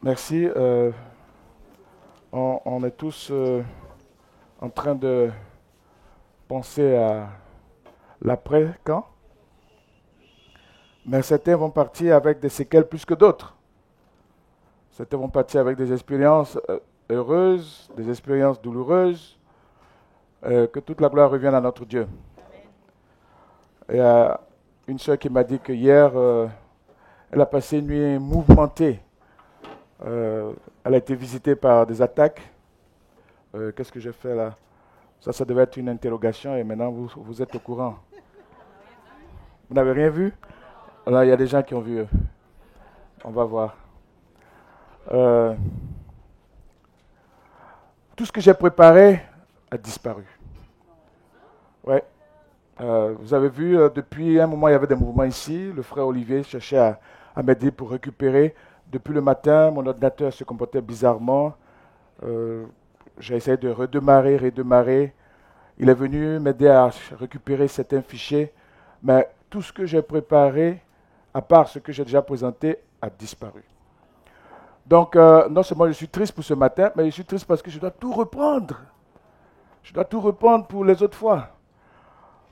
Merci. On est tous en train de penser à l'après quand, mais certains vont partir avec des séquelles plus que d'autres. Certains vont partir avec des expériences heureuses, des expériences douloureuses. Que toute la gloire revienne à notre Dieu. Il y a une sœur qui m'a dit que hier, elle a passé une nuit mouvementée. Elle a été visitée par des attaques. Qu'est-ce que j'ai fait là? Ça devait être une interrogation et maintenant vous êtes au courant. Vous n'avez rien vu? Là, il y a des gens qui ont vu. On va voir. Euh, tout ce que j'ai préparé a disparu. Ouais. Vous avez vu, depuis un moment, il y avait des mouvements ici. Le frère Olivier cherchait à m'aider pour récupérer. Depuis le matin, mon ordinateur se comportait bizarrement. Euh, j'ai essayé de redémarrer. Il est venu m'aider à récupérer certains fichiers. Mais tout ce que j'ai préparé, à part ce que j'ai déjà présenté, a disparu. Donc, non seulement je suis triste pour ce matin, mais je suis triste parce que je dois tout reprendre. Je dois tout reprendre pour les autres fois.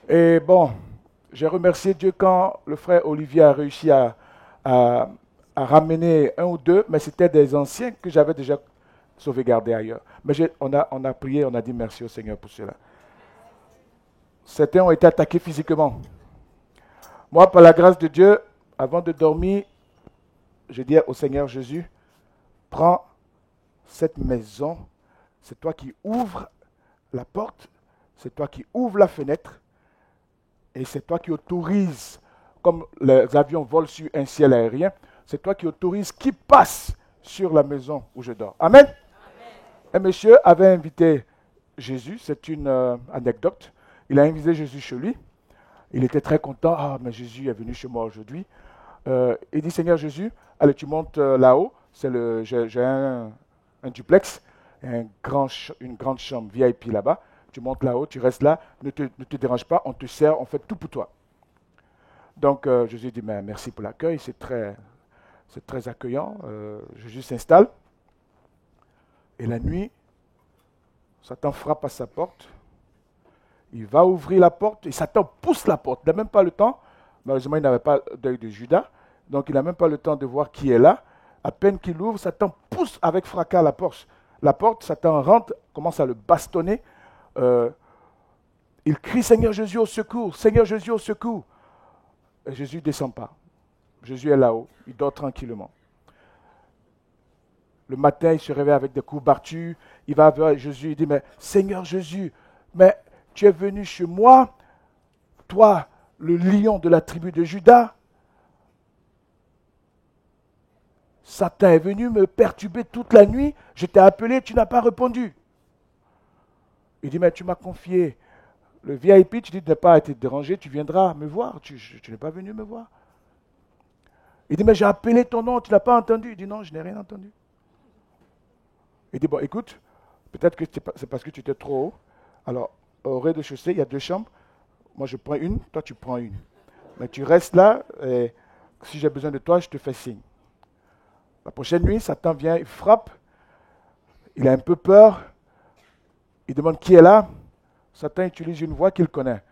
Et bon, j'ai remercié Dieu quand le frère Olivier a réussi à, à ramener un ou deux, mais c'était des anciens que j'avais déjà sauvegardés ailleurs. Mais on a prié, on a dit merci au Seigneur pour cela. Certains ont été attaqués physiquement. Moi, par la grâce de Dieu, avant de dormir, je dis au Seigneur Jésus, prends cette maison, c'est toi qui ouvres la porte, c'est toi qui ouvres la fenêtre, et c'est toi qui autorises, comme les avions volent sur un ciel aérien, c'est toi qui autorises qui passe sur la maison où je dors. Amen. Un monsieur avait invité Jésus, c'est une anecdote. Il a invité Jésus chez lui. Il était très content. Ah, mais Jésus est venu chez moi aujourd'hui. Il dit, Seigneur Jésus, allez, tu montes là-haut. J'ai un duplex, une grande chambre VIP là-bas. Tu montes là-haut, tu restes là, ne te dérange pas, on te sert, on fait tout pour toi. Donc Jésus dit, mais merci pour l'accueil, c'est très accueillant. Jésus s'installe. Et la nuit, Satan frappe à sa porte. Il va ouvrir la porte et Satan pousse la porte. Il n'a même pas le temps. Malheureusement, il n'avait pas d'œil de Judas. Donc, il n'a même pas le temps de voir qui est là. À peine qu'il ouvre, Satan pousse avec fracas la porte. La porte, Satan rentre, commence à le bastonner. Euh, il crie Seigneur Jésus au secours, Seigneur Jésus au secours. Et Jésus ne descend pas. Jésus est là-haut. Il dort tranquillement. Le matin, il se réveille avec des courbatures. Il va vers Jésus. Il dit, mais Seigneur Jésus, mais tu es venu chez moi, toi, le lion de la tribu de Juda. Satan est venu me perturber toute la nuit. Je t'ai appelé, tu n'as pas répondu. Il dit, mais tu m'as confié le VIP, tu dis de ne pas être dérangé, tu viendras me voir. Tu n'es pas venu me voir. Il dit, mais j'ai appelé ton nom, tu n'as pas entendu. Il dit, non, je n'ai rien entendu. Il dit, bon, écoute, peut-être que c'est parce que tu étais trop haut. Alors, au rez-de-chaussée, il y a deux chambres. Moi, je prends une, toi, tu prends une. Mais tu restes là, et si j'ai besoin de toi, je te fais signe. La prochaine nuit, Satan vient, il frappe, il a un peu peur, il demande qui est là. Satan utilise une voix qu'il connaît.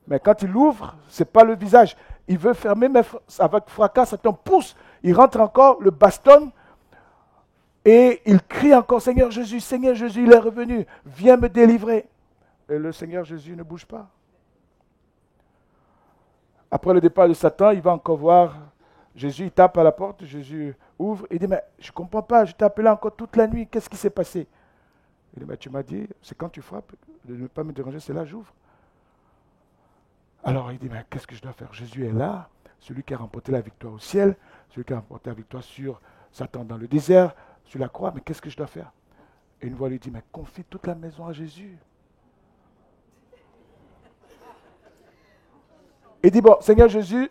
Mais quand il ouvre, ce n'est pas le visage. Il veut fermer, mais avec fracas, Satan pousse. Il rentre encore, le bastonne, et il crie encore, Seigneur Jésus, il est revenu, viens me délivrer. Et le Seigneur Jésus ne bouge pas. Après le départ de Satan, il va encore voir Jésus, il tape à la porte, Jésus ouvre, il dit, mais je ne comprends pas, je t'ai appelé encore toute la nuit, qu'est-ce qui s'est passé? Il dit, mais tu m'as dit, c'est quand tu frappes, de ne pas me déranger, c'est là j'ouvre. Alors il dit, mais qu'est-ce que je dois faire? Jésus est là, celui qui a remporté la victoire au ciel, celui qui a remporté la victoire sur Satan dans le désert, sur la croix, mais qu'est-ce que je dois faire? Et une voix lui dit, mais confie toute la maison à Jésus. Il dit, bon, Seigneur Jésus,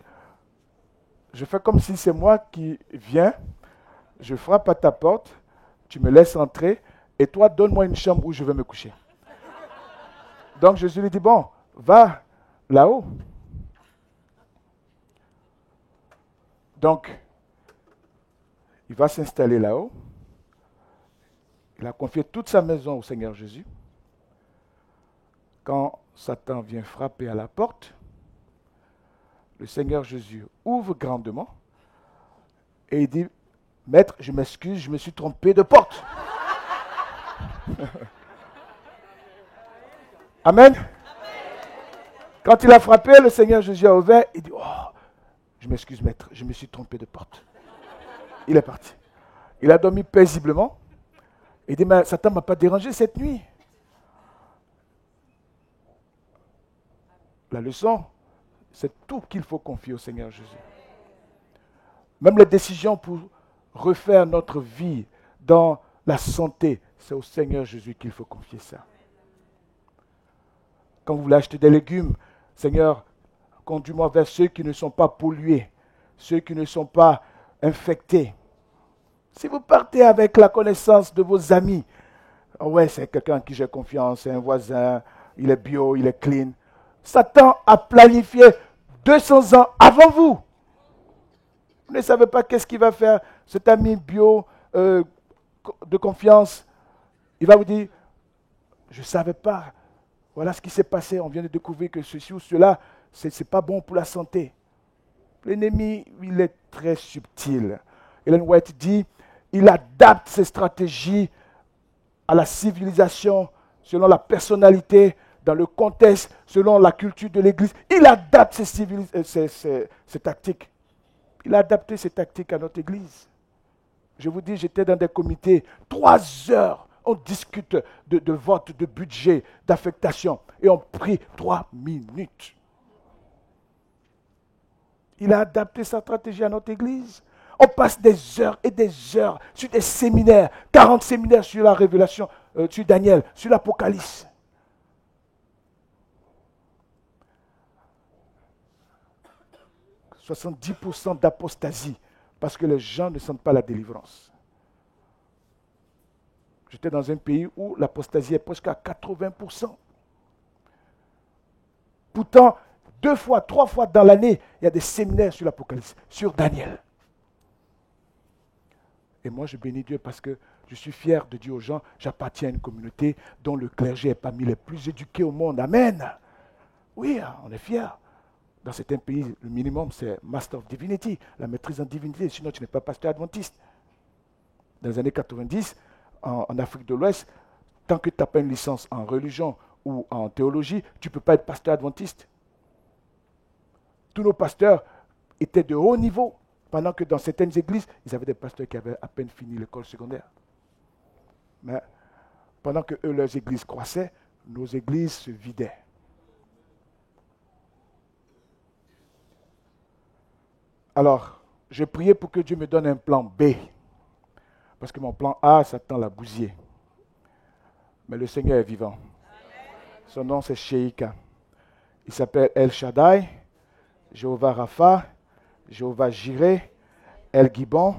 je fais comme si c'est moi qui viens, je frappe à ta porte, tu me laisses entrer, et toi, donne-moi une chambre où je vais me coucher. Donc Jésus lui dit, bon, va là-haut. Donc, il va s'installer là-haut. Il a confié toute sa maison au Seigneur Jésus. Quand Satan vient frapper à la porte, le Seigneur Jésus ouvre grandement et il dit, Maître, je m'excuse, je me suis trompé de porte. Amen. Quand il a frappé, le Seigneur Jésus a ouvert, il dit, oh, je m'excuse maître, je me suis trompé de porte. Il est parti. Il a dormi paisiblement. Il dit, mais Satan ne m'a pas dérangé cette nuit. La leçon, c'est tout qu'il faut confier au Seigneur Jésus. Même les décisions pour refaire notre vie dans la santé, c'est au Seigneur Jésus qu'il faut confier ça. Quand vous voulez acheter des légumes, Seigneur, conduis-moi vers ceux qui ne sont pas pollués, ceux qui ne sont pas infectés. Si vous partez avec la connaissance de vos amis, oh ouais, c'est quelqu'un en qui j'ai confiance, c'est un voisin, il est bio, il est clean. Satan a planifié 200 ans avant vous. Vous ne savez pas qu'est-ce qu'il va faire. Cet ami bio de confiance, il va vous dire, je ne savais pas. Voilà ce qui s'est passé. On vient de découvrir que ceci ou cela, ce n'est pas bon pour la santé. L'ennemi, il est très subtil. Ellen White dit, il adapte ses stratégies à la civilisation, selon la personnalité, dans le contexte, selon la culture de l'Église. Il adapte ses tactiques. Il a adapté ses tactiques à notre Église. Je vous dis, j'étais dans des comités, 3 heures, on discute de vote, de budget, d'affectation, et on prie 3 minutes. Il a adapté sa stratégie à notre Église. On passe des heures et des heures sur des séminaires, 40 séminaires sur la Révélation, sur Daniel, sur l'Apocalypse. « 70% d'apostasie, parce que les gens ne sentent pas la délivrance. » J'étais dans un pays où l'apostasie est presque à 80%. Pourtant, 2 fois, 3 fois dans l'année, il y a des séminaires sur l'Apocalypse, sur Daniel. Et moi, je bénis Dieu parce que je suis fier de dire aux gens, j'appartiens à une communauté dont le clergé est parmi les plus éduqués au monde. Amen. Oui, on est fiers. Dans certains pays, le minimum, c'est Master of Divinity, la maîtrise en divinité, sinon tu n'es pas pasteur adventiste. Dans les années 90, en Afrique de l'Ouest, tant que tu n'as pas une licence en religion ou en théologie, tu ne peux pas être pasteur adventiste. Tous nos pasteurs étaient de haut niveau, pendant que dans certaines églises, ils avaient des pasteurs qui avaient à peine fini l'école secondaire. Mais pendant que eux, leurs églises croissaient, nos églises se vidaient. Alors, je priais pour que Dieu me donne un plan B. Parce que mon plan A, Satan l'a bousillé. Mais le Seigneur est vivant. Son nom, c'est Sheika. Il s'appelle El Shaddai, Jéhovah Rapha, Jéhovah Jireh, El Gibon,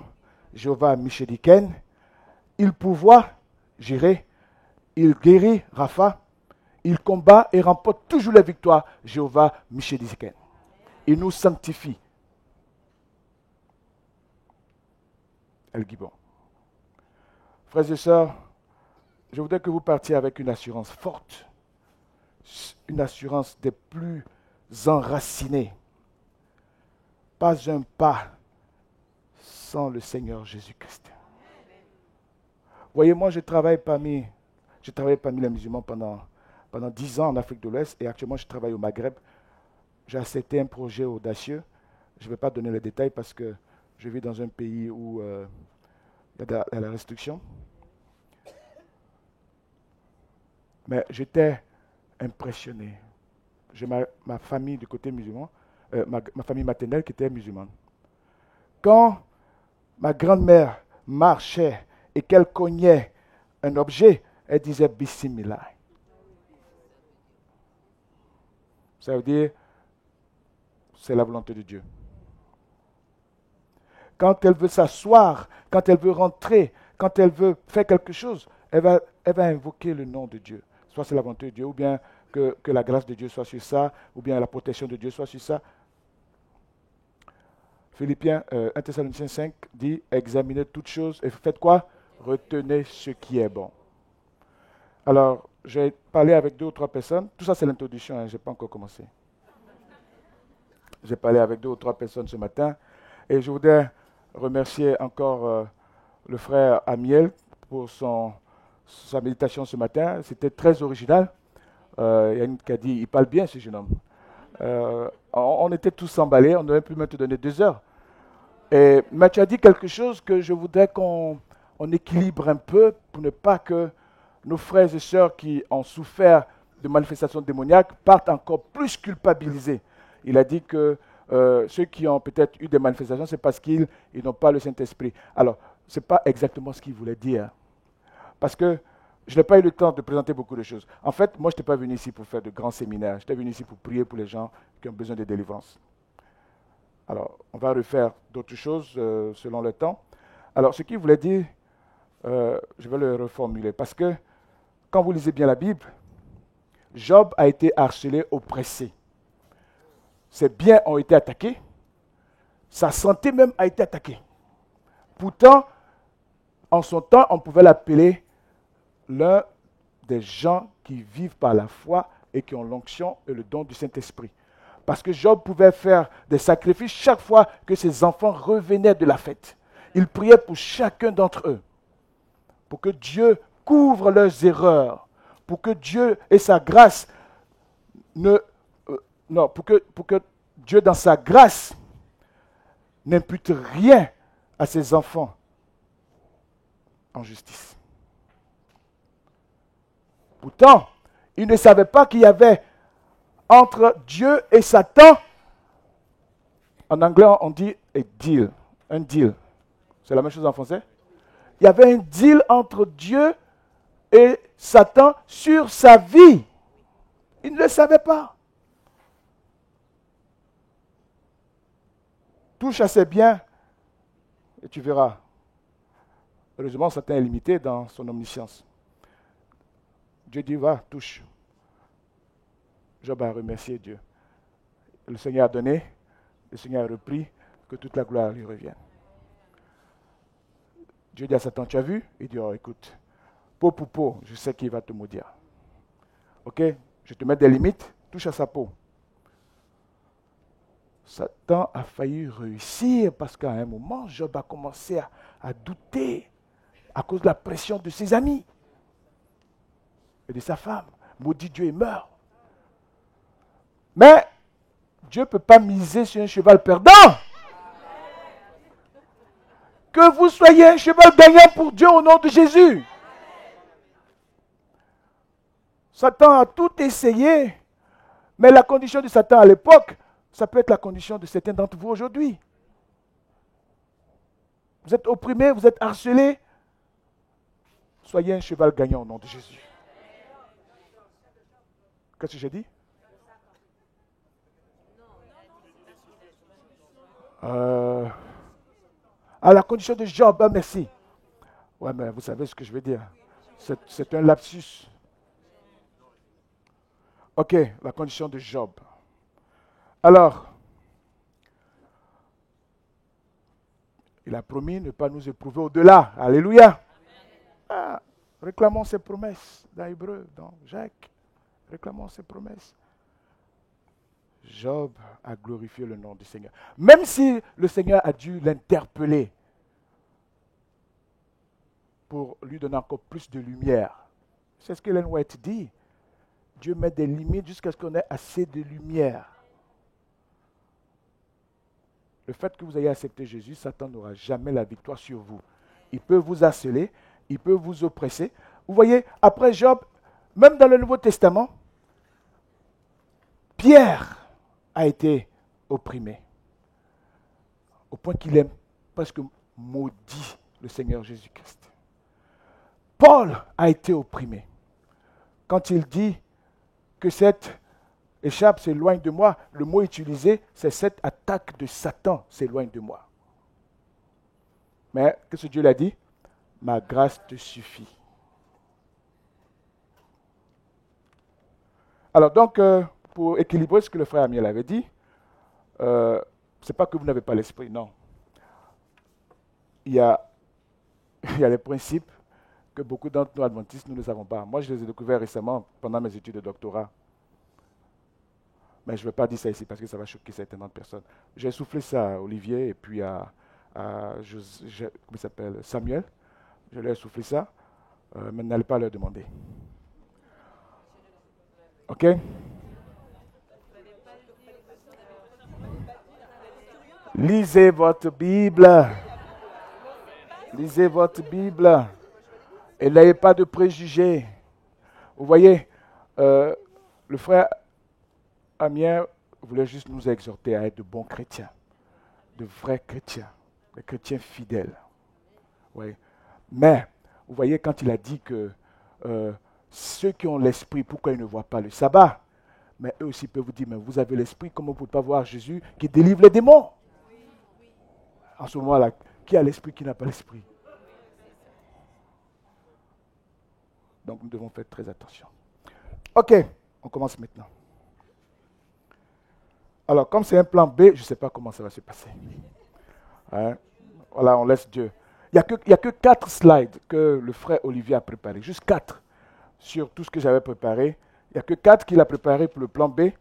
Jéhovah Michediken. Il pourvoit, Jireh. Il guérit, Rapha. Il combat et remporte toujours les victoires, Jéhovah Michediken. Il nous sanctifie. El Gibon. Frères et sœurs, je voudrais que vous partiez avec une assurance forte, une assurance des plus enracinées. Pas un pas sans le Seigneur Jésus-Christ. Voyez, moi, je travaille parmi les musulmans pendant 10 ans en Afrique de l'Ouest et actuellement, je travaille au Maghreb. J'ai accepté un projet audacieux. Je ne vais pas donner les détails parce que je vis dans un pays où il y a la restriction. Mais j'étais impressionné. J'ai ma famille du côté musulman, ma famille maternelle qui était musulmane. Quand ma grand-mère marchait et qu'elle cognait un objet, elle disait Bismillah. Ça veut dire, c'est la volonté de Dieu. Quand elle veut s'asseoir, quand elle veut rentrer, quand elle veut faire quelque chose, elle va invoquer le nom de Dieu. Soit c'est la volonté de Dieu, ou bien que la grâce de Dieu soit sur ça, ou bien la protection de Dieu soit sur ça. Philippiens 1 Thessaloniciens 5 dit, examinez toutes choses, et faites quoi? Retenez ce qui est bon. Alors, j'ai parlé avec 2 ou 3 personnes. Tout ça, c'est l'introduction, hein, je n'ai pas encore commencé. J'ai parlé avec 2 ou 3 personnes ce matin. Et je voudrais remercier encore le frère Amiel pour sa méditation ce matin. C'était très original. Il y a une qui a dit, il parle bien ce jeune homme. On était tous emballés, on aurait pu même te donner 2 heures. Mais tu as dit quelque chose que je voudrais qu'on équilibre un peu pour ne pas que nos frères et sœurs qui ont souffert de manifestations démoniaques partent encore plus culpabilisés. Il a dit que ceux qui ont peut-être eu des manifestations, c'est parce qu'ils n'ont pas le Saint-Esprit. Alors, ce n'est pas exactement ce qu'il voulait dire. Parce que je n'ai pas eu le temps de présenter beaucoup de choses. En fait, moi, je n'étais pas venu ici pour faire de grands séminaires. J'étais venu ici pour prier pour les gens qui ont besoin de délivrance. Alors, on va refaire d'autres choses selon le temps. Alors, ce qu'il voulait dire, je vais le reformuler. Parce que quand vous lisez bien la Bible, Job a été harcelé, oppressé. Ses biens ont été attaqués. Sa santé même a été attaquée. Pourtant, en son temps, on pouvait l'appeler l'un des gens qui vivent par la foi et qui ont l'onction et le don du Saint-Esprit. Parce que Job pouvait faire des sacrifices chaque fois que ses enfants revenaient de la fête. Il priait pour chacun d'entre eux, pour que Dieu couvre leurs erreurs, pour que Dieu et sa grâce pour que Dieu dans sa grâce n'impute rien à ses enfants en justice. Pourtant, il ne savait pas qu'il y avait entre Dieu et Satan, en anglais on dit un deal. C'est la même chose en français. Il y avait un deal entre Dieu et Satan sur sa vie. Il ne le savait pas. Touche à ses biens et tu verras. Heureusement, Satan est limité dans son omniscience. Dieu dit, va, touche. Job a remercié Dieu. Le Seigneur a donné, le Seigneur a repris, que toute la gloire lui revienne. Dieu dit à Satan, tu as vu? Il dit, oh écoute, peau pour peau, je sais qu'il va te maudire. Ok? Je te mets des limites, touche à sa peau. Satan a failli réussir parce qu'à un moment, Job a commencé à douter à cause de la pression de ses amis et de sa femme. Maudit Dieu et meurt. Mais Dieu ne peut pas miser sur un cheval perdant. Que vous soyez un cheval gagnant pour Dieu au nom de Jésus. Satan a tout essayé, mais la condition de Satan à l'époque, ça peut être la condition de certains d'entre vous aujourd'hui. Vous êtes opprimés, vous êtes harcelés. Soyez un cheval gagnant au nom de Jésus. Qu'est-ce que j'ai dit? À la condition de Job, merci. Ouais, mais vous savez ce que je veux dire. C'est un lapsus. Ok, la condition de Job. Alors, il a promis ne pas nous éprouver au-delà. Alléluia. Ah, réclamons ses promesses dans Hébreu, dans Jacques. Réclamons ses promesses. Job a glorifié le nom du Seigneur. Même si le Seigneur a dû l'interpeller pour lui donner encore plus de lumière. C'est ce que Ellen White dit. Dieu met des limites jusqu'à ce qu'on ait assez de lumière. Le fait que vous ayez accepté Jésus, Satan n'aura jamais la victoire sur vous. Il peut vous harceler, il peut vous oppresser. Vous voyez, après Job, même dans le Nouveau Testament, Pierre a été opprimé, au point qu'il est presque maudit le Seigneur Jésus-Christ. Paul a été opprimé. Quand il dit que cette échappe s'éloigne de moi, le mot utilisé, c'est cette attaque de Satan s'éloigne de moi. Mais qu'est-ce que Dieu l'a dit? Ma grâce te suffit. Alors donc, pour équilibrer ce que le frère Amiel avait dit, ce n'est pas que vous n'avez pas l'esprit, non. Il y a il y a les principes que beaucoup d'entre nous adventistes, nous ne savons pas. Moi, je les ai découverts récemment pendant mes études de doctorat. Mais je ne vais pas dire ça ici parce que ça va choquer certaines personnes. J'ai soufflé ça à Olivier et puis à comment il s'appelle, Samuel. Je leur ai soufflé ça, mais n'allez pas leur demander. OK? Lisez votre Bible. Lisez votre Bible. Et n'ayez pas de préjugés. Vous voyez, le frère Amiens voulait juste nous exhorter à être de bons chrétiens, de vrais chrétiens, des chrétiens fidèles. Oui. Mais, vous voyez, quand il a dit que ceux qui ont l'esprit, pourquoi ils ne voient pas le sabbat? Mais eux aussi peuvent vous dire, mais vous avez l'esprit, comment vous ne pouvez pas voir Jésus qui délivre les démons? En ce moment-là, qui a l'esprit, qui n'a pas l'esprit? Donc nous devons faire très attention. Ok, on commence maintenant. Alors, comme c'est un plan B, je ne sais pas comment ça va se passer. Hein? Voilà, on laisse Dieu. Il n'y a que 4 slides que le frère Olivier a préparé, juste 4 sur tout ce que j'avais préparé. Il n'y a que 4 qu'il a préparé pour le plan B.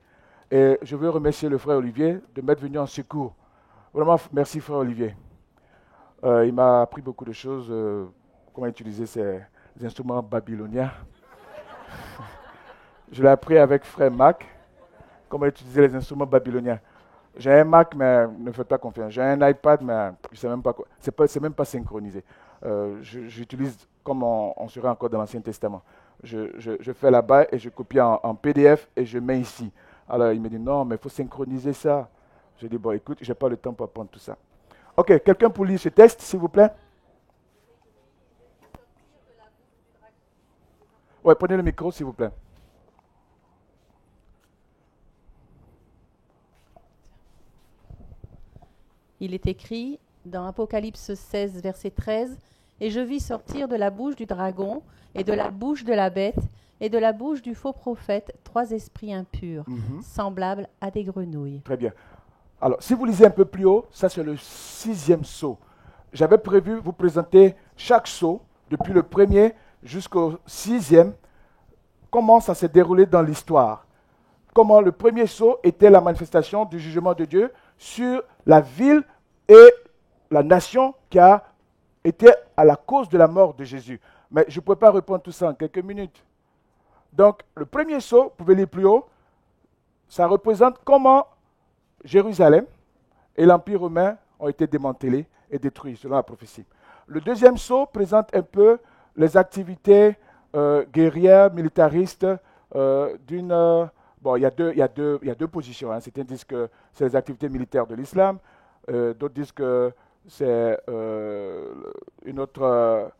Et je veux remercier le frère Olivier de m'être venu en secours. Vraiment, merci frère Olivier. Il m'a appris beaucoup de choses, comment utiliser ces instruments babyloniens. Je l'ai appris avec frère Mac, comment utiliser les instruments babyloniens. J'ai un Mac, mais ne faites pas confiance. J'ai un iPad, mais je ne sais même pas quoi. C'est même pas synchronisé. J'utilise comme on serait encore dans l'Ancien Testament. Je fais là-bas et je copie en PDF et je mets ici. Alors il me dit non, mais il faut synchroniser ça. Je dis bon, écoute, je n'ai pas le temps pour apprendre tout ça. Ok, quelqu'un pour lire ce texte, s'il vous plaît? Oui, prenez le micro, s'il vous plaît. Il est écrit dans Apocalypse 16, verset 13, « Et je vis sortir de la bouche du dragon, et de la bouche de la bête, et de la bouche du faux prophète, 3 esprits impurs, semblables à des grenouilles. » Très bien. Alors, si vous lisez un peu plus haut, ça c'est le 6e sceau. J'avais prévu vous présenter chaque sceau, depuis le premier jusqu'au 6e, comment ça s'est déroulé dans l'histoire. Comment le premier sceau était la manifestation du jugement de Dieu sur la ville et la nation qui a été à la cause de la mort de Jésus. Mais je ne peux pas répondre tout ça en quelques minutes. Donc, le premier sceau, vous pouvez lire plus haut, ça représente comment Jérusalem et l'Empire romain ont été démantelés et détruits, selon la prophétie. Le deuxième sceau présente un peu les activités guerrières, militaristes d'une... bon, il y a deux positions. Hein. Certains disent que c'est les activités militaires de l'islam, d'autres disent que c'est une autre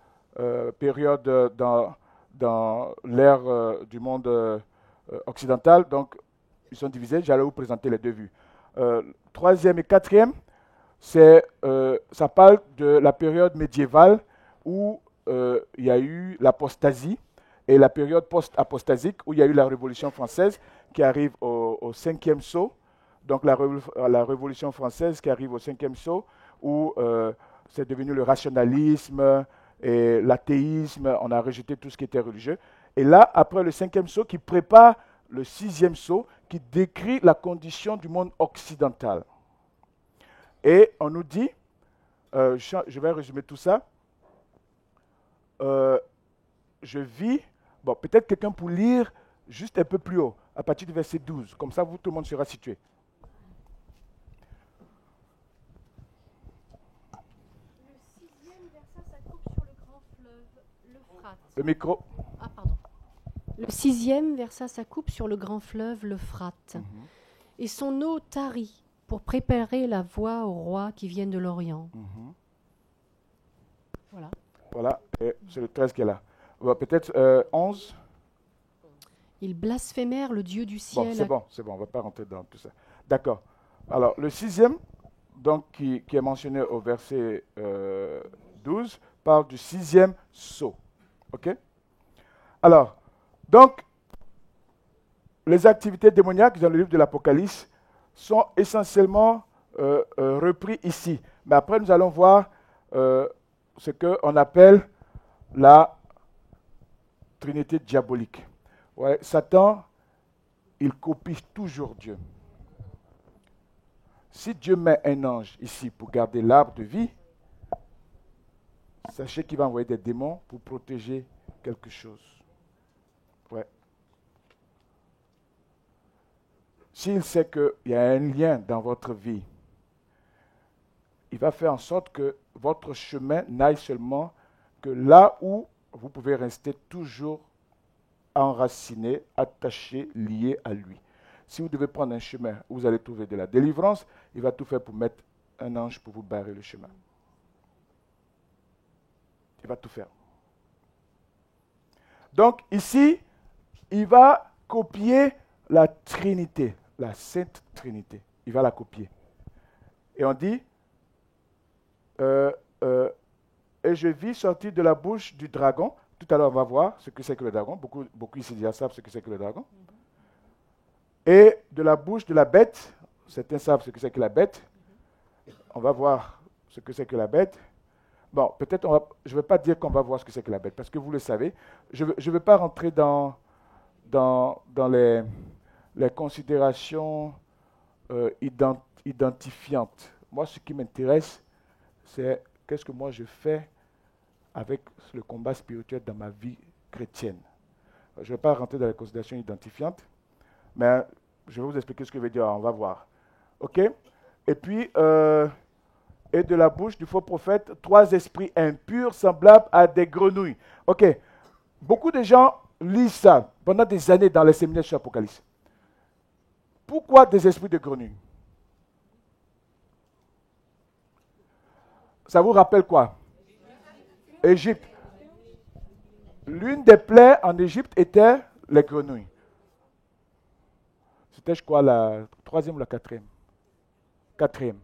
période dans l'ère du monde occidental. Donc, ils sont divisés. J'allais vous présenter les deux vues. Troisième et quatrième, ça parle de la période médiévale où il y a eu l'apostasie et la période post-apostasique où il y a eu la Révolution française qui arrive au 5e sceau. Donc la Révolution française qui arrive au 5e sceau où c'est devenu le rationalisme et l'athéisme, on a rejeté tout ce qui était religieux. Et là, après le 5e sceau qui prépare le 6e sceau qui décrit la condition du monde occidental. Et on nous dit, je vais résumer tout ça, je vis, bon, peut-être quelqu'un pour lire juste un peu plus haut, à partir du verset 12, comme ça, tout le monde sera situé. Le 6e verset s'accoupe sur le grand fleuve, l'Euphrate. Le micro. Ah, pardon. Le 6e verset s'accoupe sur le grand fleuve, l'Euphrate. Et son eau tarit pour préparer la voie aux rois qui viennent de l'Orient. Voilà. Voilà, et c'est le 13 qui est là. Bon, peut-être 11. Ils blasphémèrent le Dieu du ciel. Bon, c'est bon, on ne va pas rentrer dans tout ça. D'accord. Alors, le 6e, donc, qui est mentionné au verset 12, parle du 6e sceau. OK? Alors, donc, les activités démoniaques dans le livre de l'Apocalypse sont essentiellement repris ici. Mais après, nous allons voir ce qu'on appelle la Trinité diabolique. Ouais, Satan, il copie toujours Dieu. Si Dieu met un ange ici pour garder l'arbre de vie, sachez qu'il va envoyer des démons pour protéger quelque chose. Ouais. S'il sait qu'il y a un lien dans votre vie, il va faire en sorte que votre chemin n'aille seulement que là où vous pouvez rester toujours enraciné, attaché, lié à lui. Si vous devez prendre un chemin où vous allez trouver de la délivrance, il va tout faire pour mettre un ange pour vous barrer le chemin. Il va tout faire. Donc ici, il va copier la Trinité, la Sainte Trinité. Il va la copier. Et on dit, et je vis sortir de la bouche du dragon. Tout à l'heure, on va voir ce que c'est que le dragon. Beaucoup ici déjà savent ce que c'est que le dragon. Et de la bouche de la bête, certains savent ce que c'est que la bête. On va voir ce que c'est que la bête. Bon, peut-être je ne vais pas dire qu'on va voir ce que c'est que la bête, parce que vous le savez. Je ne vais pas rentrer dans les considérations identifiantes. Moi, ce qui m'intéresse, c'est qu'est-ce que moi je fais avec le combat spirituel dans ma vie chrétienne. Je ne vais pas rentrer dans les considérations identifiantes, mais je vais vous expliquer ce que je veux dire. On va voir. OK? Et puis, et de la bouche du faux prophète, 3 esprits impurs semblables à des grenouilles. OK. Beaucoup de gens lisent ça pendant des années dans les séminaires sur l'Apocalypse. Pourquoi des esprits de grenouilles? Ça vous rappelle quoi? Égypte. L'une des plaies en Égypte était les grenouilles. C'était, je crois, la 3e ou la 4e. 4e.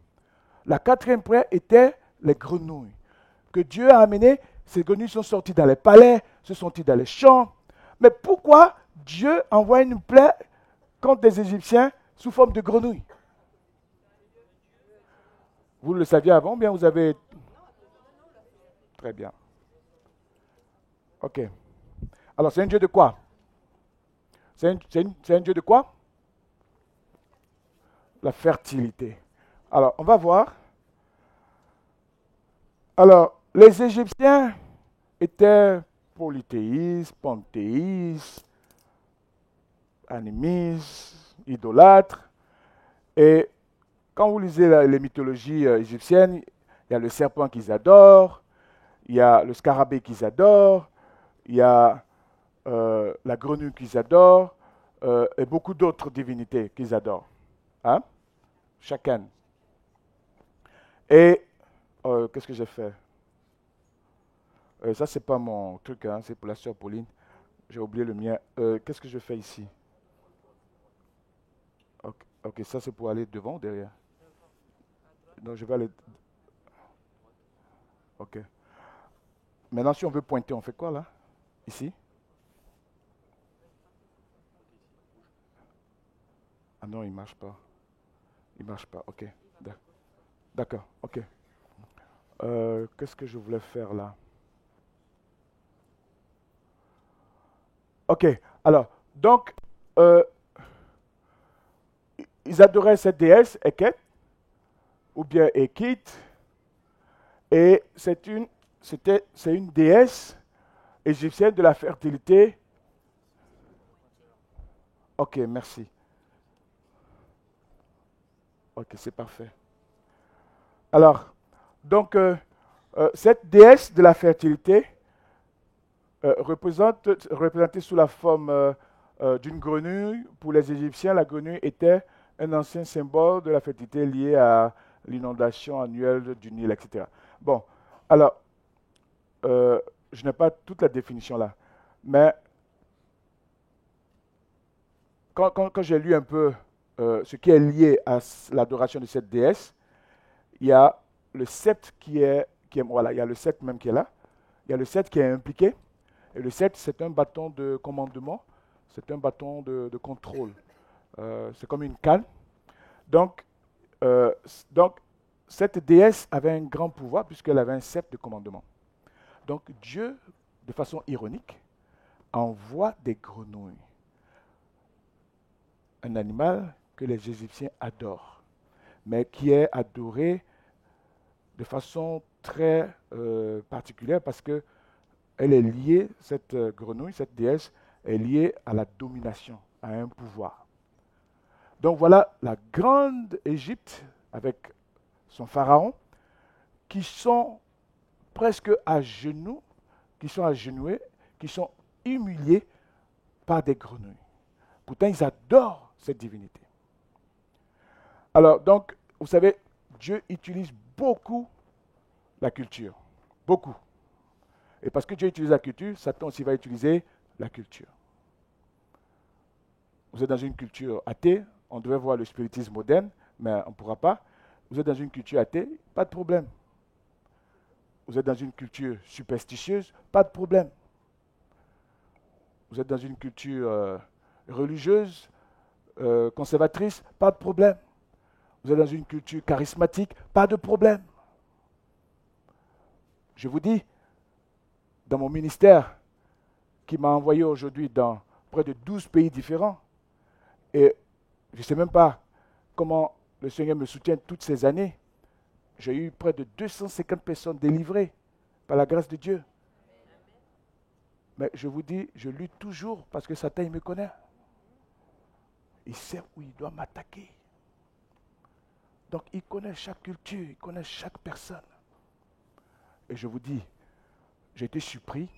La 4e plaie était les grenouilles. Que Dieu a amené, ces grenouilles sont sorties dans les palais, se sont sorties dans les champs. Mais pourquoi Dieu envoie une plaie contre les Égyptiens sous forme de grenouilles? Vous le saviez avant, bien vous avez... Très bien. Ok. Alors, c'est un Dieu de quoi? C'est un Dieu de quoi? La fertilité. Alors, on va voir. Alors, les Égyptiens étaient polythéistes, panthéistes, animistes, idolâtres. Et quand vous lisez les mythologies égyptiennes, il y a le serpent qu'ils adorent, il y a le scarabée qu'ils adorent, il y a la grenouille qu'ils adorent, et beaucoup d'autres divinités qu'ils adorent. Hein? Chacun. Et qu'est-ce que j'ai fait? Ça, c'est pas mon truc, hein, c'est pour la sœur Pauline. J'ai oublié le mien. Qu'est-ce que je fais ici? Ok, ça c'est pour aller devant ou derrière? Non, je vais aller... Ok. Maintenant, si on veut pointer, on fait quoi là? Ici? Ah non, il ne marche pas. Il ne marche pas, ok. D'accord, ok. Qu'est-ce que je voulais faire là? Ok, alors, donc, ils adoraient cette déesse, Eket, ou bien Ekit, et c'est une déesse égyptienne de la fertilité. Ok, merci. Ok, c'est parfait. Alors, donc, cette déesse de la fertilité, représentée sous la forme d'une grenouille, pour les Égyptiens, la grenouille était un ancien symbole de la fertilité lié à l'inondation annuelle du Nil, etc. Bon, alors, je n'ai pas toute la définition là, mais quand j'ai lu un peu ce qui est lié à l'adoration de cette déesse, il y a le sceptre voilà, il y a le sceptre même qui est là, il y a le sceptre qui est impliqué, et le sceptre c'est un bâton de commandement, c'est un bâton de contrôle, c'est comme une canne. Donc, cette déesse avait un grand pouvoir puisqu'elle avait un sceptre de commandement. Donc Dieu, de façon ironique, envoie des grenouilles. Un animal que les Égyptiens adorent, mais qui est adoré de façon très particulière parce que elle est liée, cette grenouille, cette déesse, est liée à la domination, à un pouvoir. Donc voilà la grande Égypte avec son pharaon qui sont presque à genoux, qui sont agenouillés, qui sont humiliés par des grenouilles. Pourtant, ils adorent cette divinité. Alors, donc, vous savez, Dieu utilise beaucoup la culture. Beaucoup. Et parce que Dieu utilise la culture, Satan aussi va utiliser la culture. Vous êtes dans une culture athée, on devait voir le spiritisme moderne, mais on ne pourra pas. Vous êtes dans une culture athée, pas de problème. Vous êtes dans une culture superstitieuse, pas de problème. Vous êtes dans une culture religieuse, conservatrice, pas de problème. Vous êtes dans une culture charismatique, pas de problème. Je vous dis, dans mon ministère, qui m'a envoyé aujourd'hui dans près de 12 pays différents, et je ne sais même pas comment le Seigneur me soutient toutes ces années, j'ai eu près de 250 personnes délivrées par la grâce de Dieu. Mais je vous dis, je lutte toujours parce que Satan, il me connaît. Il sait où il doit m'attaquer. Donc, il connaît chaque culture, il connaît chaque personne. Et je vous dis, j'ai été surpris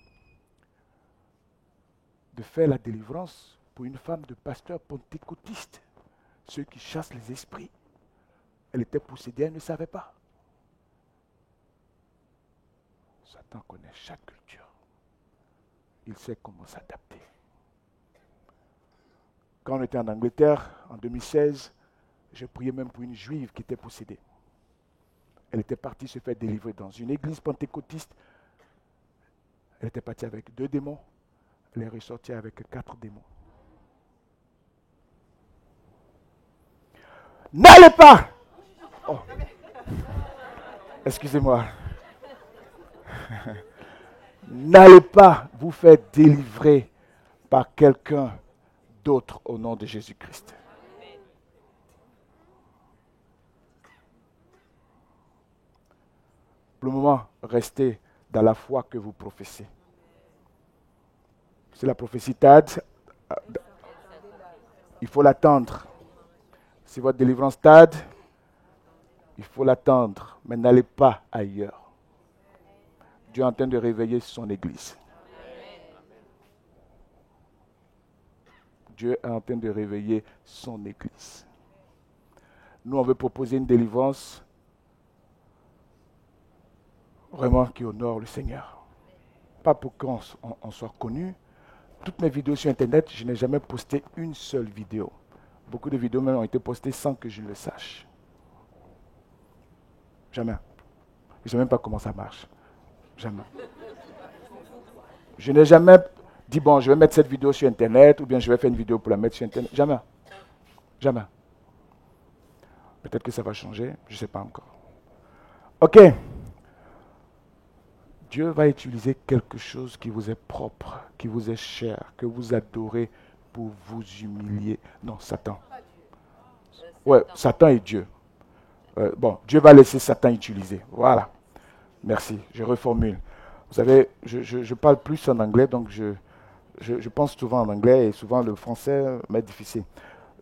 de faire la délivrance pour une femme de pasteur pentecôtiste, ceux qui chassent les esprits. Elle était possédée, elle ne savait pas. Satan connaît chaque culture. Il sait comment s'adapter. Quand on était en Angleterre, en 2016, je priais même pour une juive qui était possédée. Elle était partie se faire délivrer dans une église pentecôtiste. Elle était partie avec 2 démons. Elle est ressortie avec 4 démons. N'allez pas! Oh. Excusez-moi. N'allez pas vous faire délivrer par quelqu'un d'autre au nom de Jésus-Christ. Pour le moment, restez dans la foi que vous professez. C'est la prophétie TAD. Il faut l'attendre. C'est votre délivrance TAD. Il faut l'attendre, mais n'allez pas ailleurs. Dieu est en train de réveiller son Église. Dieu est en train de réveiller son Église. Nous, on veut proposer une délivrance vraiment qui honore le Seigneur. Pas pour qu'on soit connu. Toutes mes vidéos sur Internet, je n'ai jamais posté une seule vidéo. Beaucoup de vidéos même ont été postées sans que je le sache. Jamais. Je ne sais même pas comment ça marche. Jamais. Je n'ai jamais dit, bon, je vais mettre cette vidéo sur Internet ou bien je vais faire une vidéo pour la mettre sur Internet. Jamais. Jamais. Peut-être que ça va changer, je ne sais pas encore. Ok. Dieu va utiliser quelque chose qui vous est propre, qui vous est cher, que vous adorez pour vous humilier. Non, Satan. Ouais, Satan et Dieu. Bon, Dieu va laisser Satan utiliser. Voilà. Merci, je reformule. Vous savez, je parle plus en anglais, donc je pense souvent en anglais et souvent le français m'est difficile.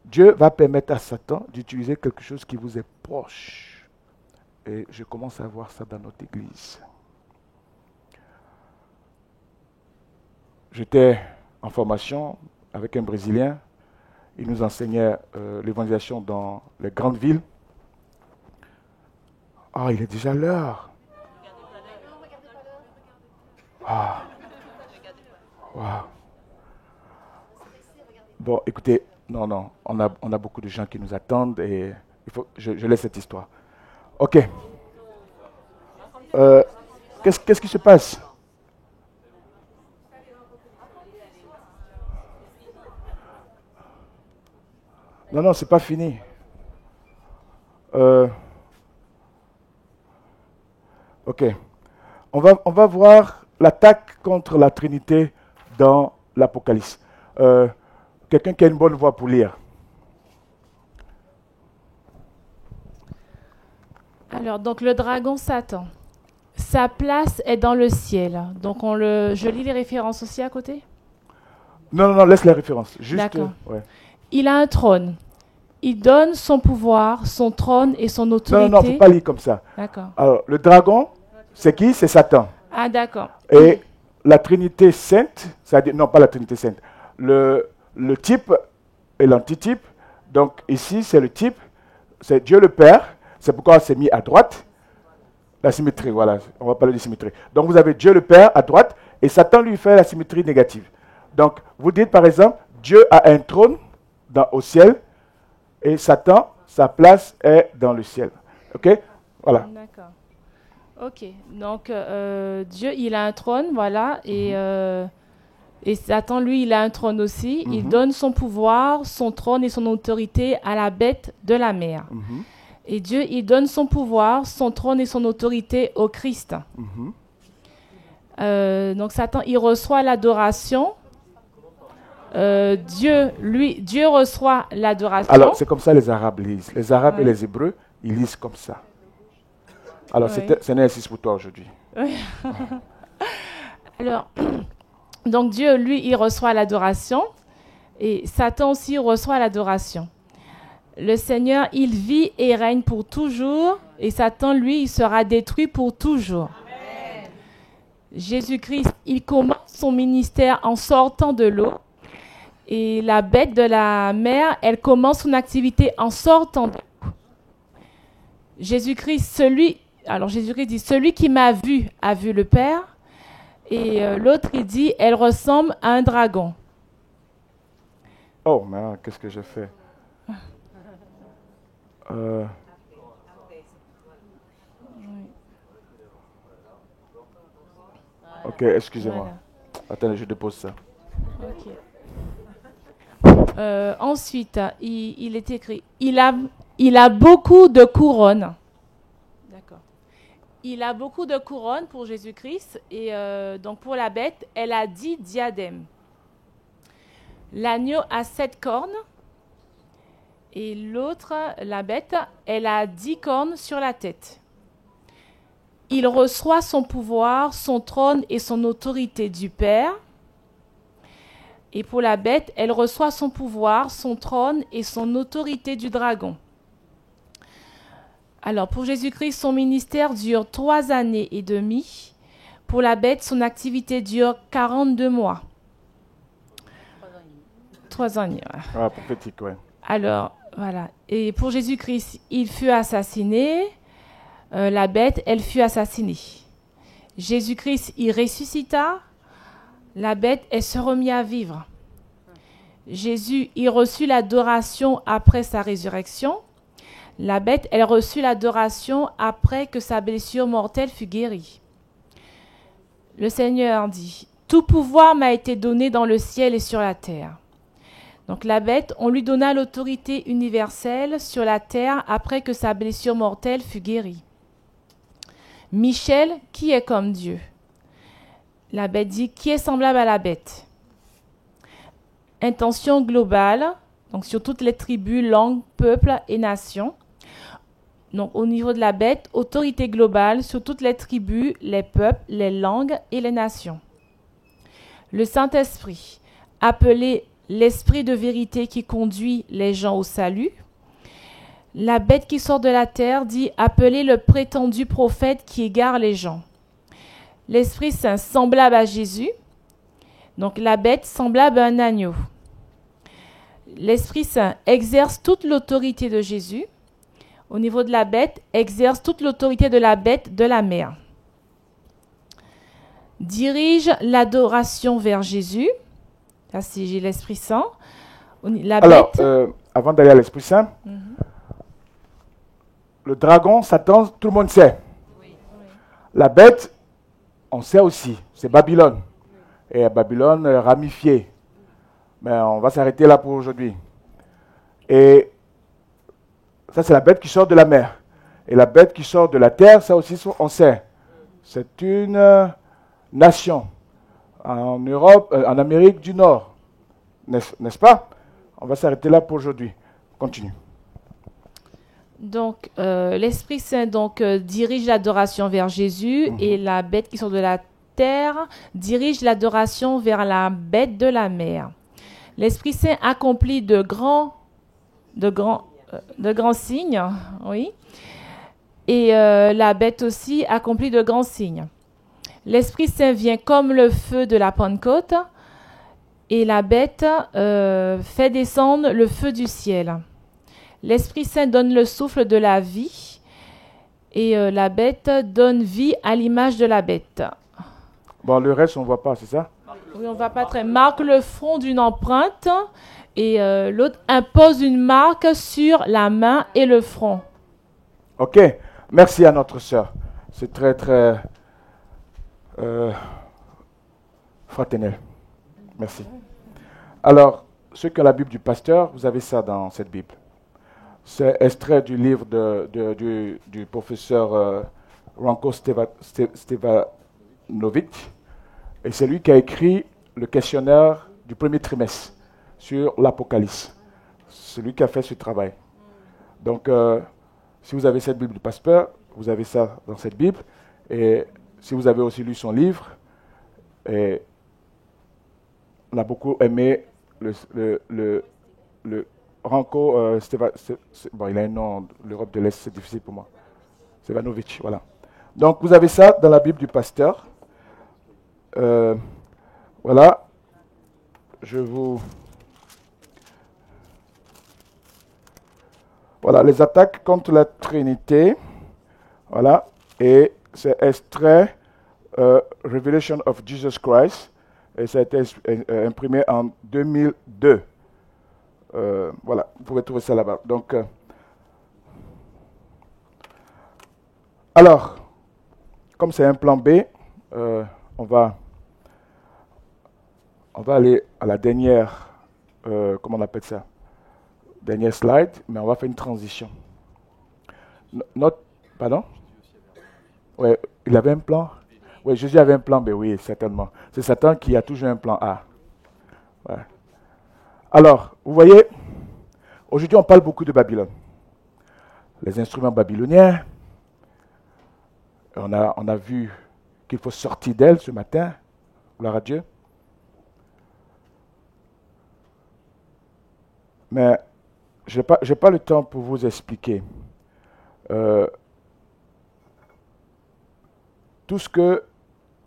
Dieu va permettre à Satan d'utiliser quelque chose qui vous est proche. Et je commence à voir ça dans notre église. J'étais en formation avec un Brésilien. Il nous enseignait l'évangélisation dans les grandes villes. Ah, il est déjà l'heure. Ah. Wow. Bon, écoutez, non, on a beaucoup de gens qui nous attendent et je laisse cette histoire. Ok. Qu'est-ce qui se passe? Non, c'est pas fini. Ok. On va voir l'attaque contre la Trinité dans l'Apocalypse. Quelqu'un qui a une bonne voix pour lire. Alors, donc le dragon Satan, sa place est dans le ciel. Donc je lis les références aussi à côté. Non, laisse les références. Juste, D'accord. ouais. Il a un trône. Il donne son pouvoir, son trône et son autorité. Non, il ne faut pas lire comme ça. D'accord. Alors, le dragon, c'est qui? C'est Satan. Ah, d'accord. Et la Trinité sainte, c'est-à-dire, non, pas la Trinité sainte, le type et l'antitype. Donc, ici, c'est le type, c'est Dieu le Père. C'est pourquoi c'est mis à droite. La symétrie, voilà, on va parler de symétrie. Donc, vous avez Dieu le Père à droite et Satan lui fait la symétrie négative. Donc, vous dites par exemple, Dieu a un trône au ciel et Satan, sa place est dans le ciel. OK? Voilà. D'accord. OK. Donc, Dieu, il a un trône, voilà, et Satan, lui, il a un trône aussi. Il donne son pouvoir, son trône et son autorité à la bête de la mer. Et Dieu, il donne son pouvoir, son trône et son autorité au Christ. Donc, Satan, il reçoit l'adoration. Dieu reçoit l'adoration. Alors, c'est comme ça les Arabes lisent. Les Arabes et les Hébreux, ils lisent comme ça. Alors, c'est un exercice pour toi aujourd'hui. Alors, donc Dieu, lui, il reçoit l'adoration. Et Satan aussi reçoit l'adoration. Le Seigneur, il vit et règne pour toujours. Et Satan, lui, il sera détruit pour toujours. Jésus-Christ, il commence son ministère en sortant de l'eau. Et la bête de la mer, elle commence son activité en sortant de l'eau. Jésus-Christ dit, celui qui m'a vu a vu le Père. Et l'autre, il dit, elle ressemble à un dragon. Oh, mais qu'est-ce que j'ai fait? Ok, excusez-moi. Voilà. Attendez, je dépose ça. Ok. Ensuite, il est écrit, il a beaucoup de couronnes. D'accord. Il a beaucoup de couronnes pour Jésus-Christ et donc pour la bête, elle a 10 diadèmes. L'agneau a 7 cornes et l'autre, la bête, elle a 10 cornes sur la tête. Il reçoit son pouvoir, son trône et son autorité du Père. Et pour la bête, elle reçoit son pouvoir, son trône et son autorité du dragon. Alors, pour Jésus-Christ, son ministère dure 3 années et demie. Pour la bête, son activité dure 42 mois. 3 ans et demi. Ouais. Ah, prophétique, ouais. Alors, voilà. Et pour Jésus-Christ, il fut assassiné. La bête, elle fut assassinée. Jésus-Christ, il ressuscita. La bête, elle se remit à vivre. Jésus, il reçut l'adoration après sa résurrection. La bête, elle reçut l'adoration après que sa blessure mortelle fut guérie. Le Seigneur dit, « Tout pouvoir m'a été donné dans le ciel et sur la terre. » Donc la bête, on lui donna l'autorité universelle sur la terre après que sa blessure mortelle fut guérie. Michel, qui est comme Dieu? La bête dit, qui est semblable à la bête? Intention globale, donc sur toutes les tribus, langues, peuples et nations. Donc au niveau de la bête, autorité globale sur toutes les tribus, les peuples, les langues et les nations. Le Saint-Esprit, appelé l'Esprit de vérité qui conduit les gens au salut. La bête qui sort de la terre dit, appelé le prétendu prophète qui égare les gens. L'Esprit Saint semblable à Jésus. Donc la bête semblable à un agneau. L'Esprit Saint exerce toute l'autorité de Jésus. Au niveau de la bête, exerce toute l'autorité de la bête de la mer. Dirige l'adoration vers Jésus. Là, c'est j'ai l'Esprit Saint. Alors, avant d'aller à l'Esprit Saint, le dragon, Satan, tout le monde sait. Oui. La bête, on sait aussi, c'est Babylone. Et Babylone ramifiée. Mais on va s'arrêter là pour aujourd'hui. Et ça, c'est la bête qui sort de la mer. Et la bête qui sort de la terre, ça aussi, on sait. C'est une nations en Europe, en Amérique du Nord. N'est-ce pas? On va s'arrêter là pour aujourd'hui. Continue. Donc, l'Esprit Saint dirige l'adoration vers Jésus et la bête qui sort de la terre dirige l'adoration vers la bête de la mer. L'Esprit Saint accomplit de grands signes, oui, et la bête aussi accomplit de grands signes. L'Esprit Saint vient comme le feu de la Pentecôte et la bête fait descendre le feu du ciel. L'Esprit Saint donne le souffle de la vie et la bête donne vie à l'image de la bête. Bon, le reste, on ne voit pas, c'est ça? Oui, on ne voit pas très. Marque le front d'une empreinte et l'autre impose une marque sur la main et le front. Ok, merci à notre sœur. C'est très, très fraternel. Merci. Alors, ceux qui ont la Bible du pasteur, vous avez ça dans cette Bible. C'est extrait du livre du professeur Ranko Stevanovic. Et c'est lui qui a écrit le questionnaire du premier trimestre sur l'Apocalypse. C'est lui qui a fait ce travail. Donc, si vous avez cette Bible du pasteur, vous avez ça dans cette Bible. Et si vous avez aussi lu son livre, et on a beaucoup aimé le Ranko bon, il a un nom, l'Europe de l'Est, c'est difficile pour moi. Stevanovic, voilà. Donc, vous avez ça dans la Bible du pasteur. Voilà. Voilà, les attaques contre la Trinité. Voilà. Et c'est extrait Revelation of Jesus Christ. Et ça a été imprimé en 2002. Voilà, vous pouvez trouver ça là-bas. Donc, alors, comme c'est un plan B, on va aller à la dernière, comment on appelle ça? Dernière slide, mais on va faire une transition. Pardon? Oui, il avait un plan? Oui, Jésus avait un plan B, oui, certainement. C'est Satan qui a toujours un plan A. Ouais. Alors, vous voyez, aujourd'hui on parle beaucoup de Babylone. Les instruments babyloniens, on a vu qu'il faut sortir d'elle ce matin, gloire à Dieu. Mais je n'ai pas le temps pour vous expliquer tout ce que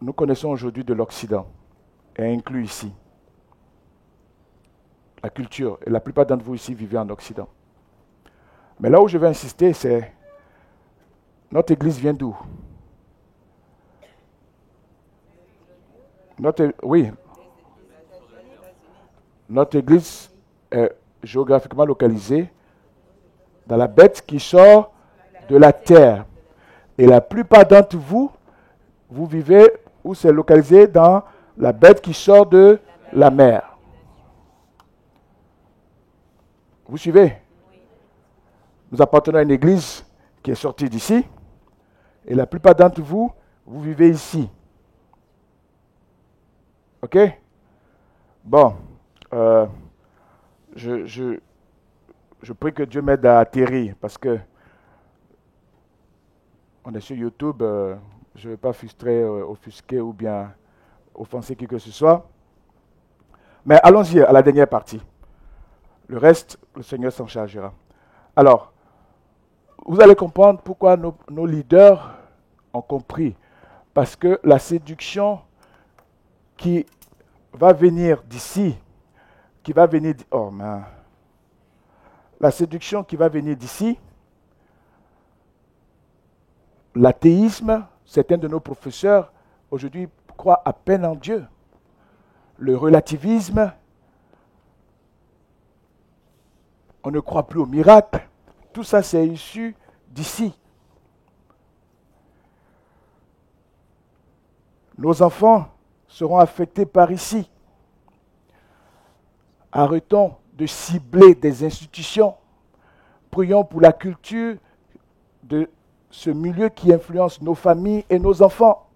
nous connaissons aujourd'hui de l'Occident est inclus ici. La culture, et la plupart d'entre vous ici vivez en Occident. Mais là où je vais insister, c'est notre Église vient d'où? Oui. Notre Église est géographiquement localisée dans la bête qui sort de la terre. Et la plupart d'entre vous, vous vivez où c'est localisé dans la bête qui sort de la mer. Vous suivez? Nous appartenons à une église qui est sortie d'ici. Et la plupart d'entre vous, vous vivez ici. OK? Bon. Je prie que Dieu m'aide à atterrir parce que on est sur YouTube. Je ne vais pas frustrer, offusquer ou bien offenser qui que ce soit. Mais allons-y à la dernière partie. Le reste, le Seigneur s'en chargera. Alors, vous allez comprendre pourquoi nos leaders ont compris. Parce que la séduction qui va venir d'ici, la séduction qui va venir d'ici, l'athéisme, certains de nos professeurs aujourd'hui croient à peine en Dieu. Le relativisme, on ne croit plus au miracle. Tout ça, c'est issu d'ici. Nos enfants seront affectés par ici. Arrêtons de cibler des institutions. Prions pour la culture de ce milieu qui influence nos familles et nos enfants.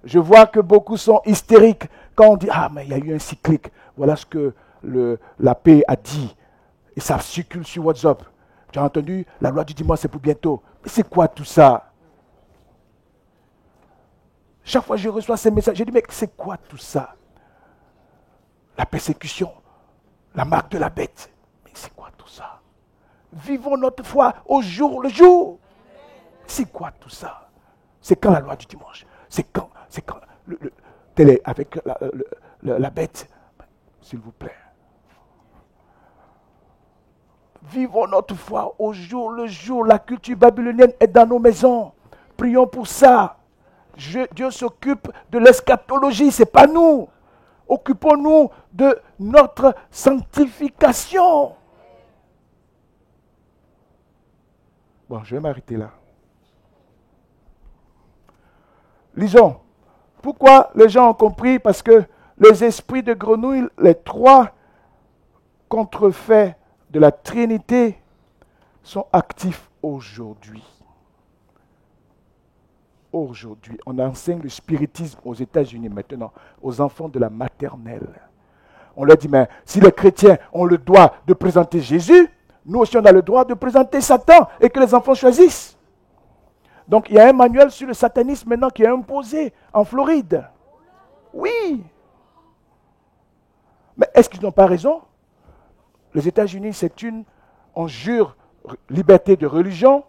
Je vois que beaucoup sont hystériques quand on dit « Ah, mais il y a eu un cyclique. Voilà ce que la paix a dit. » Et ça circule sur WhatsApp. Tu as entendu, la loi du dimanche, c'est pour bientôt. Mais c'est quoi tout ça? Chaque fois que je reçois ces messages, je dis, mais c'est quoi tout ça? La persécution, la marque de la bête. Mais c'est quoi tout ça? Vivons notre foi au jour le jour. C'est quoi tout ça? C'est quand la loi du dimanche? C'est quand télé avec la bête? S'il vous plaît. Vivons notre foi au jour le jour. La culture babylonienne est dans nos maisons. Prions pour ça. Dieu s'occupe de l'eschatologie, ce n'est pas nous. Occupons-nous de notre sanctification. Bon, je vais m'arrêter là. Lisons. Pourquoi les gens ont compris? Parce que les esprits de grenouille, les trois contrefaits de la Trinité sont actifs aujourd'hui. Aujourd'hui, on enseigne le spiritisme aux États-Unis maintenant, aux enfants de la maternelle. On leur dit, mais si les chrétiens ont le droit de présenter Jésus, nous aussi on a le droit de présenter Satan et que les enfants choisissent. Donc il y a un manuel sur le satanisme maintenant qui est imposé en Floride. Oui. Mais est-ce qu'ils n'ont pas raison? Les États-Unis, on jure liberté de religion.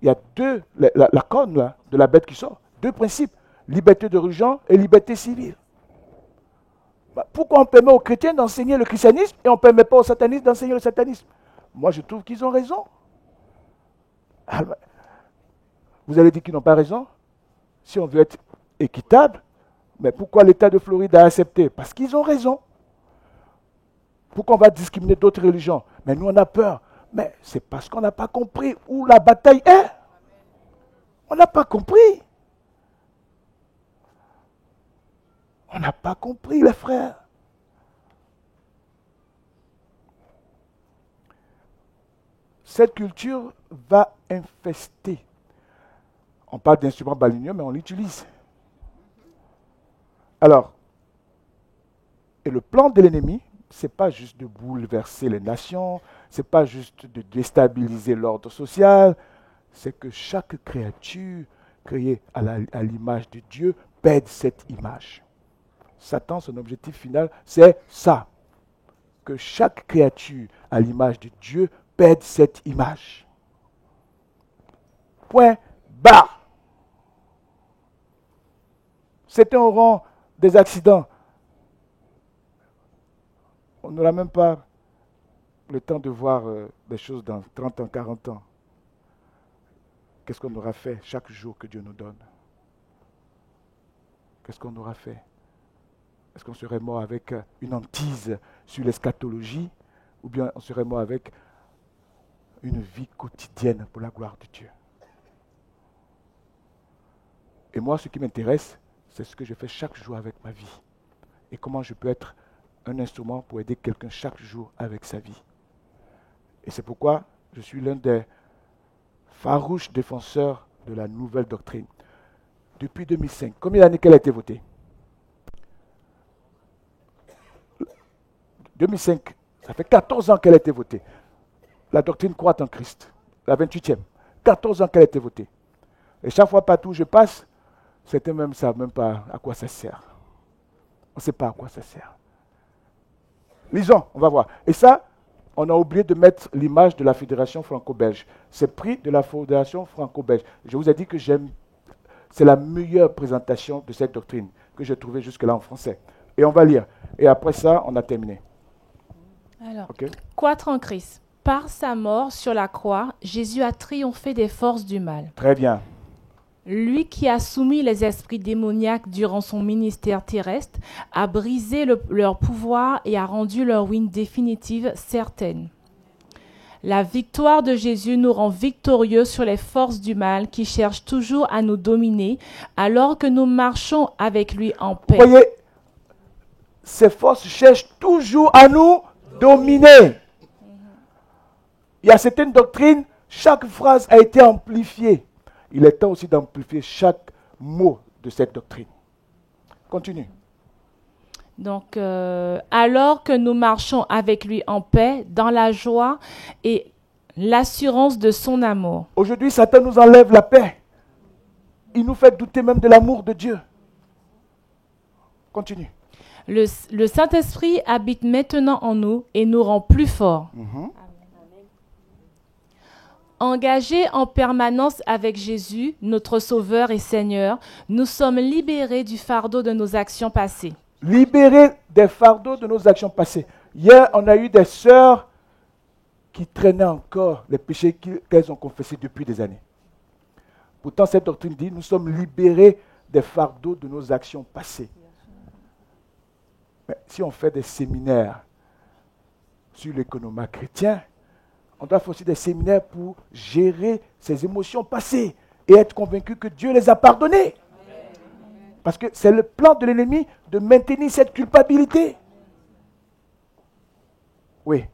Il y a deux, la corne là, de la bête qui sort, deux principes, liberté de religion et liberté civile. Pourquoi on permet aux chrétiens d'enseigner le christianisme et on ne permet pas aux satanistes d'enseigner le satanisme? Moi, je trouve qu'ils ont raison. Vous allez dire qu'ils n'ont pas raison? Si on veut être équitable, mais pourquoi l'État de Floride a accepté? Parce qu'ils ont raison. Pourquoi on va discriminer d'autres religions? Mais nous, on a peur. Mais c'est parce qu'on n'a pas compris où la bataille est. On n'a pas compris. On n'a pas compris, les frères. Cette culture va infester. On parle d'instruments balineux, mais on l'utilise. Alors, et le plan de l'ennemi, ce n'est pas juste de bouleverser les nations, ce n'est pas juste de déstabiliser l'ordre social, c'est que chaque créature créée à l'image de Dieu perde cette image. Satan, son objectif final, c'est ça. Que chaque créature à l'image de Dieu perde cette image. Point barre. Certains auront des accidents. On n'aura même pas le temps de voir des choses dans 30 ans, 40 ans. Qu'est-ce qu'on aura fait chaque jour que Dieu nous donne? Qu'est-ce qu'on aura fait? Est-ce qu'on serait mort avec une hantise sur l'eschatologie ou bien on serait mort avec une vie quotidienne pour la gloire de Dieu? Et moi, ce qui m'intéresse, c'est ce que je fais chaque jour avec ma vie. Et comment je peux être un instrument pour aider quelqu'un chaque jour avec sa vie. Et c'est pourquoi je suis l'un des farouches défenseurs de la nouvelle doctrine. Depuis 2005, combien d'années qu'elle a été votée? 2005, ça fait 14 ans qu'elle a été votée. La doctrine croît en Christ, la 28e. 14 ans qu'elle a été votée. Et chaque fois partout où je passe, certains même ne savent même pas à quoi ça sert. On ne sait pas à quoi ça sert. Lisons, on va voir. Et ça, on a oublié de mettre l'image de la Fédération franco-belge. C'est pris de la Fédération franco-belge. Je vous ai dit que c'est la meilleure présentation de cette doctrine que j'ai trouvée jusque-là en français. Et on va lire. Et après ça, on a terminé. Alors, Okay. Croître en Christ. Par sa mort sur la croix, Jésus a triomphé des forces du mal. Très bien. Lui qui a soumis les esprits démoniaques durant son ministère terrestre a brisé leur pouvoir et a rendu leur ruine définitive certaine. La victoire de Jésus nous rend victorieux sur les forces du mal qui cherchent toujours à nous dominer alors que nous marchons avec lui en paix. Vous voyez, ces forces cherchent toujours à nous dominer. Il y a certaines doctrines, chaque phrase a été amplifiée. Il est temps aussi d'amplifier chaque mot de cette doctrine. Continue. Donc, alors que nous marchons avec lui en paix, dans la joie et l'assurance de son amour. Aujourd'hui, Satan nous enlève la paix. Il nous fait douter même de l'amour de Dieu. Continue. Le Saint-Esprit habite maintenant en nous et nous rend plus forts. Engagés en permanence avec Jésus, notre Sauveur et Seigneur, nous sommes libérés du fardeau de nos actions passées. Libérés des fardeaux de nos actions passées. Hier, on a eu des sœurs qui traînaient encore les péchés qu'elles ont confessés depuis des années. Pourtant, cette doctrine dit, nous sommes libérés des fardeaux de nos actions passées. Mais si on fait des séminaires sur l'économie chrétien, on doit faire aussi des séminaires pour gérer ces émotions passées et être convaincu que Dieu les a pardonnées. Parce que c'est le plan de l'ennemi de maintenir cette culpabilité. Oui.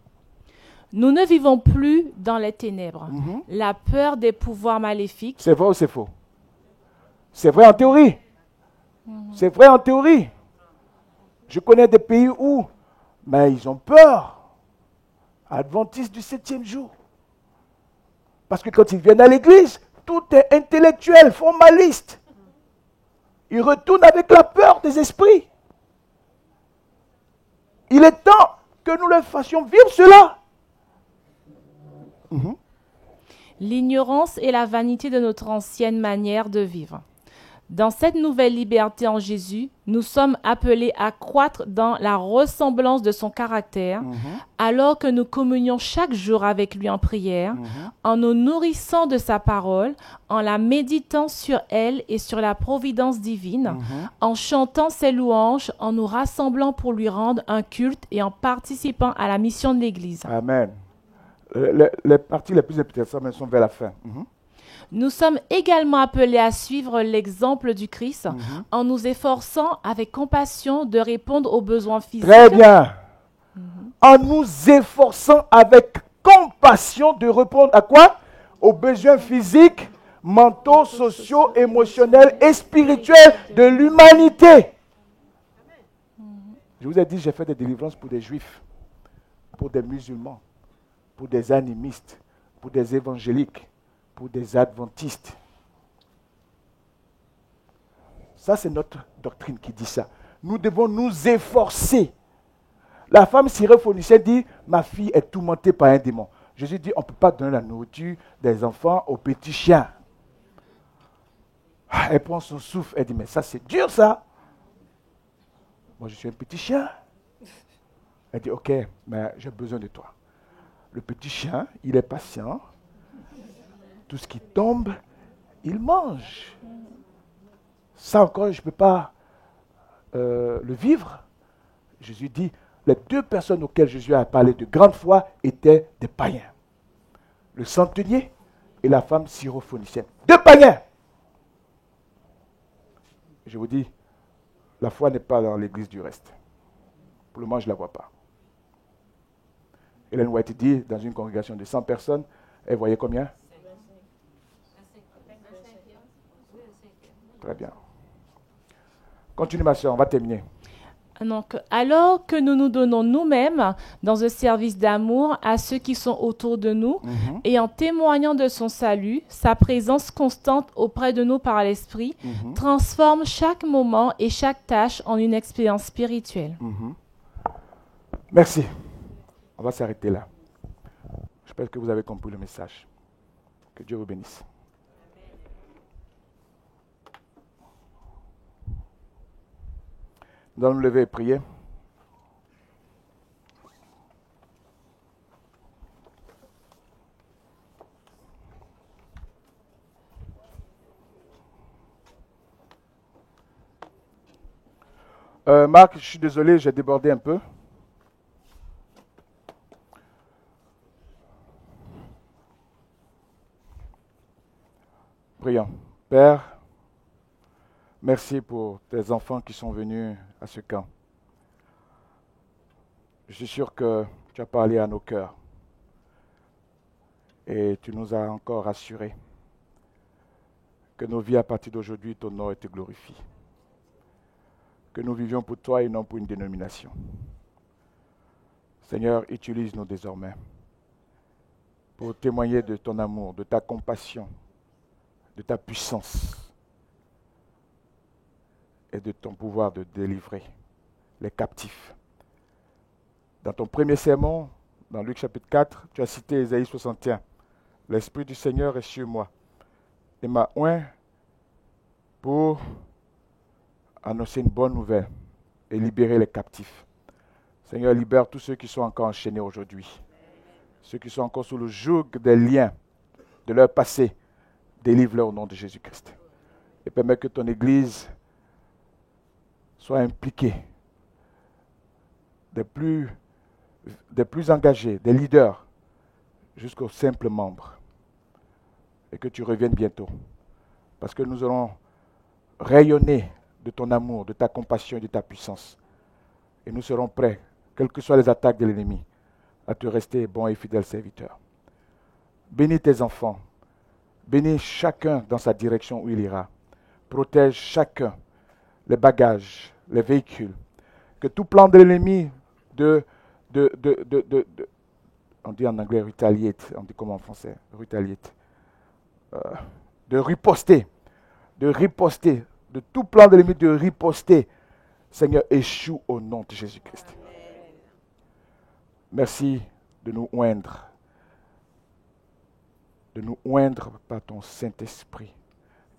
Nous ne vivons plus dans les ténèbres. La peur des pouvoirs maléfiques. C'est vrai ou c'est faux? C'est vrai en théorie. C'est vrai en théorie. Je connais des pays où, mais ils ont peur. Adventistes du 7e jour. Parce que quand ils viennent à l'église, tout est intellectuel, formaliste. Ils retournent avec la peur des esprits. Il est temps que nous leur fassions vivre cela. L'ignorance et la vanité de notre ancienne manière de vivre. Dans cette nouvelle liberté en Jésus, nous sommes appelés à croître dans la ressemblance de son caractère, alors que nous communions chaque jour avec lui en prière, en nous nourrissant de sa parole, en la méditant sur elle et sur la providence divine, en chantant ses louanges, en nous rassemblant pour lui rendre un culte et en participant à la mission de l'Église. Amen. Les parties les plus intéressantes sont vers la fin. Nous sommes également appelés à suivre l'exemple du Christ en nous efforçant avec compassion de répondre aux besoins physiques. Très bien. En nous efforçant avec compassion de répondre à quoi? Aux besoins physiques, mentaux, sociaux, émotionnels et spirituels de l'humanité. Je vous ai dit, j'ai fait des délivrances pour des juifs, pour des musulmans, pour des animistes, pour des évangéliques, pour des adventistes. Ça, c'est notre doctrine qui dit ça. Nous devons nous efforcer. La femme syrophénicienne dit, ma fille est tourmentée par un démon. Jésus dit, on ne peut pas donner la nourriture des enfants aux petits chiens. Elle prend son souffle, elle dit, mais ça c'est dur ça. Moi je suis un petit chien. Elle dit, ok, mais j'ai besoin de toi. Le petit chien, il est patient. Tout ce qui tombe, il mange. Ça encore, je ne peux pas le vivre. Jésus dit, les deux personnes auxquelles Jésus a parlé de grande foi étaient des païens. Le centenier et la femme syrophénicienne. Deux païens. Je vous dis, la foi n'est pas dans l'église du reste. Pour le moment, je ne la vois pas. Ellen White dit, dans une congrégation de 100 personnes, elle voyait combien? Très bien. Continue ma soeur, on va terminer. Donc, alors que nous nous donnons nous-mêmes dans un service d'amour à ceux qui sont autour de nous et en témoignant de son salut, sa présence constante auprès de nous par l'Esprit transforme chaque moment et chaque tâche en une expérience spirituelle. Merci. On va s'arrêter là. J'espère que vous avez compris le message. Que Dieu vous bénisse. Nous allons nous lever et prier. Marc, je suis désolé, j'ai débordé un peu. Prions. Père, merci pour tes enfants qui sont venus à ce camp. Je suis sûr que tu as parlé à nos cœurs et tu nous as encore rassurés Que nos vies à partir d'aujourd'hui t'honorent et te glorifient. Que nous vivions pour toi et non pour une dénomination. Seigneur, utilise-nous désormais pour témoigner de ton amour, de ta compassion, de ta puissance et de ton pouvoir de délivrer les captifs. Dans ton premier sermon, dans Luc chapitre 4, tu as cité Ésaïe 61. L'Esprit du Seigneur est sur moi. Il m'a oint pour annoncer une bonne nouvelle et libérer les captifs. Seigneur, libère tous ceux qui sont encore enchaînés aujourd'hui. Ceux qui sont encore sous le joug des liens de leur passé. Délivre-les au nom de Jésus-Christ. Et permets que ton Église soit impliquée des plus engagés, des leaders, jusqu'aux simples membres. Et que tu reviennes bientôt. Parce que nous allons rayonner de ton amour, de ta compassion et de ta puissance. Et nous serons prêts, quelles que soient les attaques de l'ennemi, à te rester bon et fidèle serviteur. Bénis tes enfants. Bénis chacun dans sa direction où il ira. Protège chacun, les bagages, les véhicules. Que tout plan de l'ennemi on dit en anglais retaliate, on dit comment en français, retaliate, de riposter, de tout plan de l'ennemi de riposter, Seigneur, échoue au nom de Jésus-Christ. Merci de nous oindre par ton Saint-Esprit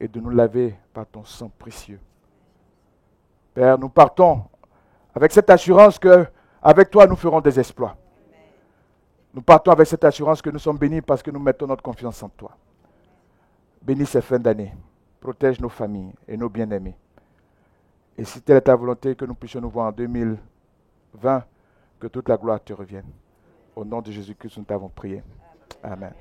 et de nous laver par ton sang précieux. Père, nous partons avec cette assurance que avec toi nous ferons des exploits. Nous partons avec cette assurance que nous sommes bénis parce que nous mettons notre confiance en toi. Bénis ces fins d'année. Protège nos familles et nos bien-aimés. Et si telle est ta volonté, que nous puissions nous voir en 2020, que toute la gloire te revienne. Au nom de Jésus-Christ, nous t'avons prié. Amen.